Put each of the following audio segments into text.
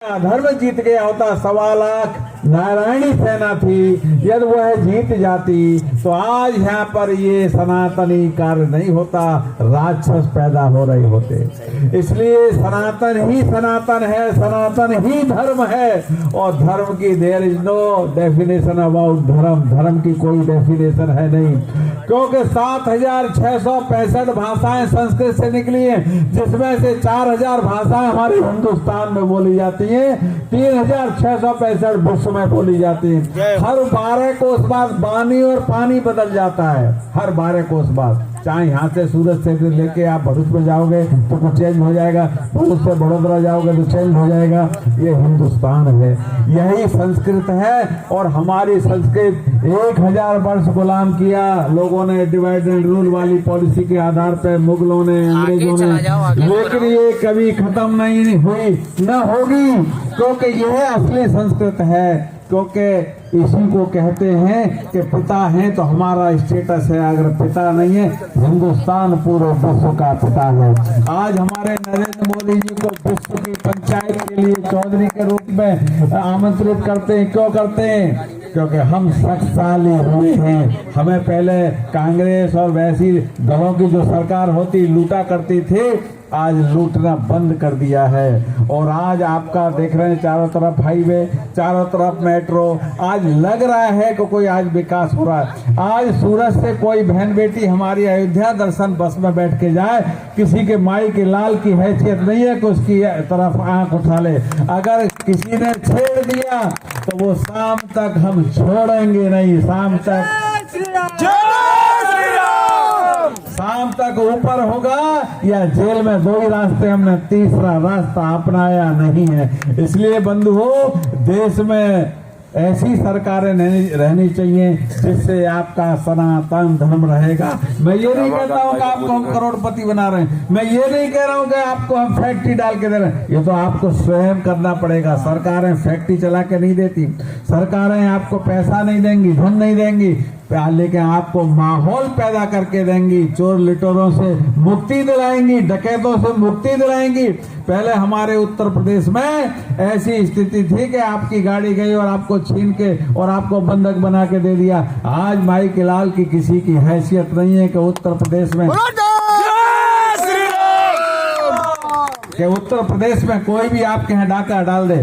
धर्म जीत गया होता, 1.25 लाख नारायणी सेना थी, यदि वह जीत जाती तो आज यहाँ पर ये सनातनी कार्य नहीं होता, राक्षस पैदा हो रहे होते। इसलिए सनातन ही सनातन है, सनातन ही धर्म है। और धर्म की there is no definition about dharma, धर्म की कोई डेफिनेशन है नहीं, क्योंकि 7,665 भाषाएं संस्कृत से निकली हैं, जिसमें से 4,000 भाषाएं हमारे हिंदुस्तान में बोली जाती है, 3,665 विश्व में बोली जाती है। हर 12 कोस बाद वाणी और पानी बदल जाता है, हर 12 कोस बाद। चाहे यहाँ से सूरत से लेके आप भरूच में जाओगे तो कुछ चेंज हो जाएगा, भरूच से बड़ोदरा जाओगे तो चेंज हो जाएगा। ये हिंदुस्तान है, यही संस्कृत है। और हमारी संस्कृत 1000 वर्ष गुलाम किया लोगों ने, डिवाइड एंड रूल वाली पॉलिसी के आधार पर, मुगलों ने, अंग्रेजों ने, लेकिन ये कभी खत्म नहीं हुई, न होगी, क्योंकि यह असली संस्कृत है। क्योंकि इसी को कहते हैं कि पिता है तो हमारा स्टेटस है, अगर पिता नहीं है, हिंदुस्तान पूरे विश्व का पिता है। आज हमारे नरेंद्र मोदी जी को विश्व की पंचायत के लिए चौधरी के रूप में आमंत्रित करते हैं। क्यों करते हैं? क्योंकि हम शक्तिशाली हुए हैं। हमें पहले कांग्रेस और वैसी दलों की जो सरकार होती लूटा करती थी, आज लूटना बंद कर दिया है। और आज आपका देख रहे हैं चारों तरफ हाईवे, चारों तरफ मेट्रो, आज लग रहा है कि कोई आज विकास हो रहा है। आज सूरत से कोई बहन बेटी हमारी अयोध्या दर्शन बस में बैठ के जाए, किसी के माई के लाल की हैसियत नहीं है कि उसकी तरफ आंख उठा ले। अगर किसी ने छेड़ दिया तो वो शाम तक हम छोड़ेंगे नहीं, शाम तक ऊपर होगा या जेल में। 2 ही रास्ते, हमने तीसरा रास्ता अपनाया नहीं है। इसलिए बंधुओं, देश में ऐसी सरकारें रहनी चाहिए जिससे आपका सनातन धर्म रहेगा। मैं ये नहीं कहता हूँ कि आपको हम करोड़पति बना रहे हैं, मैं ये नहीं कह रहा हूँ कि आपको हम फैक्ट्री डाल के दे रहे हैं, ये तो आपको स्वयं करना पड़ेगा। सरकारें फैक्ट्री चला के नहीं देती, सरकारें आपको पैसा नहीं देंगी, धन नहीं देंगी, लेकिन आपको माहौल पैदा करके देंगी, चोर लिटोरों से मुक्ति दिलाएंगी, डकैतों से मुक्ति दिलाएंगी। पहले हमारे उत्तर प्रदेश में ऐसी स्थिति थी कि आपकी गाड़ी गई और आपको छीन के और आपको बंधक बना के दे दिया। आज माई के लाल की किसी की हैसियत नहीं है कि उत्तर प्रदेश में कोई भी आपके यहाँ डाका डाल दे,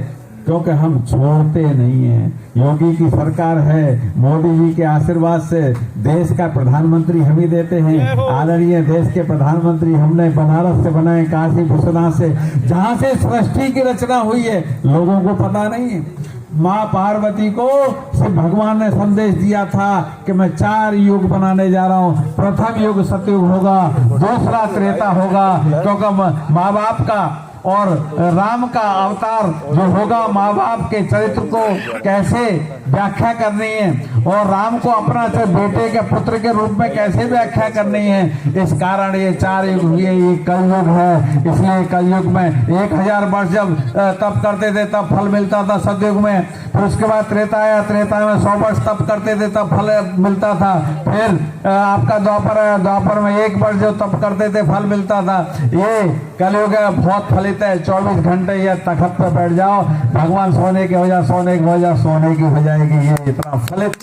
क्योंकि हम छोड़ते नहीं हैं। योगी की सरकार है, मोदी जी के आशीर्वाद से देश का प्रधानमंत्री हम ही देते हैं। आदरणीय देश के प्रधानमंत्री हमने बनारस से बनाए, काशी विश्वनाथ से, जहां से सृष्टि की रचना हुई है, लोगों को पता नहीं है। माँ पार्वती को सिर्फ भगवान ने संदेश दिया था कि मैं 4 युग बनाने जा रहा हूँ। प्रथम युग सतयुग होगा, दूसरा त्रेता होगा, क्योंकि माँ बाप का और राम का अवतार जो होगा, माँ बाप के चरित्र को कैसे व्याख्या करनी है और राम को अपना बेटे के पुत्र के रूप में कैसे व्याख्या करनी है। इस कारण ये 4 युग हुए, ये कलयुग है। इसलिए कलयुग में 1000 वर्ष जब तप करते थे तब फल मिलता था सतयुग में। फिर उसके बाद त्रेता आया, त्रेता में 100 वर्ष तप करते थे तब फल मिलता था। फिर आपका द्वापर आया, द्वापर में 1 वर्ष जो तप करते थे फल मिलता था। ये कलयुग बहुत फलित है। 24 घंटे ये तखत पे बैठ जाओ, भगवान सोने की हो जा, सोने की हो जा, सोने की हो जाएगी। ये इतना फलित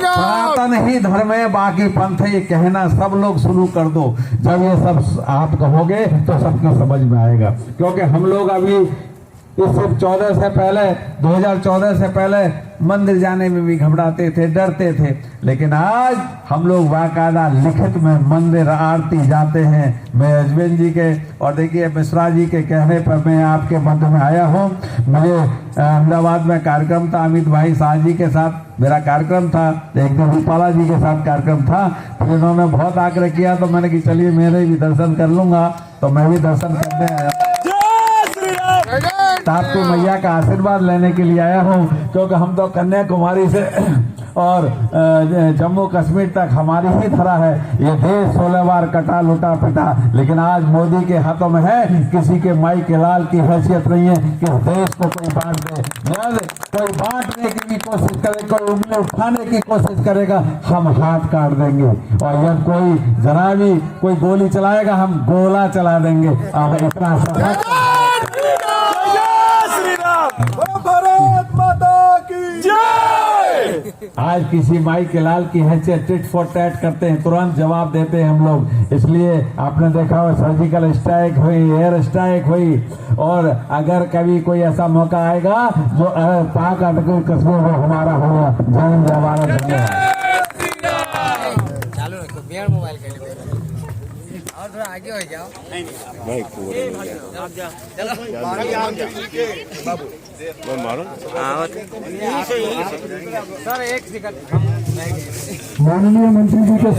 सनातन ही धर्म है, बाकी पंथ है, ये कहना सब लोग शुरू कर दो। जब ये सब आप कहोगे तो सबको समझ में आएगा। क्योंकि हम लोग अभी इस 2014 से पहले मंदिर जाने में भी घबराते थे, डरते थे, लेकिन आज हम लोग बाकायदा लिखित में मंदिर आरती जाते हैं। मैं अजमेर जी के और देखिए मिश्रा जी के कहने पर मैं आपके मध्य में आया हूँ। मुझे अहमदाबाद में कार्यक्रम था, अमित भाई शाह जी के साथ मेरा कार्यक्रम था, एक दिन रूपाला जी के साथ कार्यक्रम था। फिर इन्होंने बहुत आग्रह किया तो मैंने कि चलिए मेरे भी दर्शन कर लूंगा, तो मैं भी दर्शन करने आया, आपकी मैया का आशीर्वाद लेने के लिए आया हूँ। क्योंकि हम तो कन्याकुमारी से और जम्मू कश्मीर तक हमारी ही धरा है। ये देश 16 बार कटा लुटा पिटा, लेकिन आज मोदी के हाथों में है। किसी के माई के लाल की हैसियत नहीं है कि इस देश को कोई बांट दे। यदि कोई बांटने की भी कोशिश करे, कोई उंगली उठाने की कोशिश करेगा, हम हाथ काट देंगे। और यदि कोई जरा भी कोई गोली चलाएगा, हम गोला चला देंगे। अब इतना सशक्त भारत माता की जय। आज किसी माई के लाल की हैसियत टिट फॉर टैट करते हैं, तुरंत जवाब देते हैं हम लोग। इसलिए आपने देखा हो सर्जिकल स्ट्राइक हुई, एयर स्ट्राइक हुई। और अगर कभी कोई ऐसा मौका आएगा जो पाक अधिकृत कस्बों में हमारा होगा। जय जय भारत। चालू रखो, बियर मोबाइल के लिए और थोड़ा आगे हो जाओ। नहीं चलो मारो। सर एक सेकंड, माननीय मंत्री जी के